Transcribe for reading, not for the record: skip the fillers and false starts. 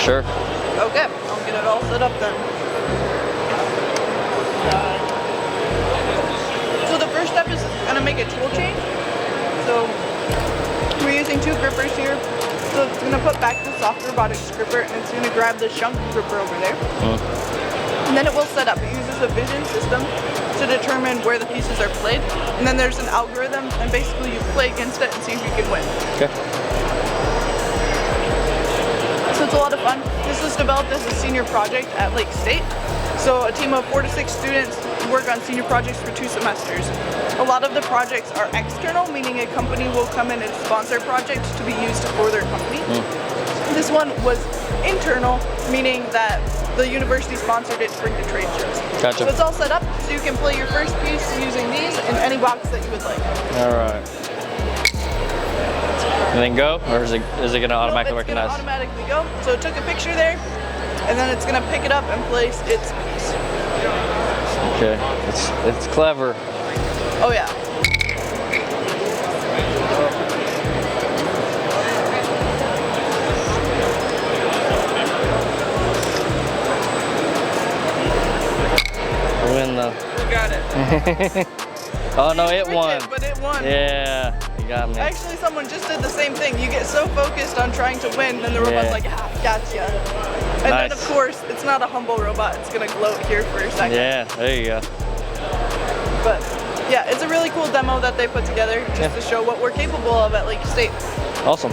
Sure. Okay, I'll get it all set up then. So the first step is gonna make a tool change. So we're using 2 grippers here. So it's gonna put back the soft robotic gripper and it's gonna grab the chunk gripper over there. And then it will set up. It uses a vision system to determine where the pieces are played. And then there's an algorithm and basically you play against it and see if you can win. Okay. So it's a lot of fun. This was developed as a senior project at Lake State. So a team of 4 to 6 students work on senior projects for 2 semesters. A lot of the projects are external, meaning a company will come in and sponsor projects to be used for their company. This one was internal, meaning that the university sponsored it to bring to trade shows. Gotcha. So it's all set up so you can play your first piece using these in any box that you would like. All right. And then go, or is it going to automatically recognize? It's going to automatically go. So it took a picture there, and then it's going to pick it up and place its piece. Okay, it's clever. Oh yeah. Win though. We got it. Oh no, it won. But it won. Yeah, you got me. Actually, someone just did the same thing. You get so focused on trying to win, then the robot's like, ah, gotcha. And then of course, it's not a humble robot. It's gonna gloat here for a second. Yeah, there you go. But yeah, it's a really cool demo that they put together just to show what we're capable of at Lake State. Awesome.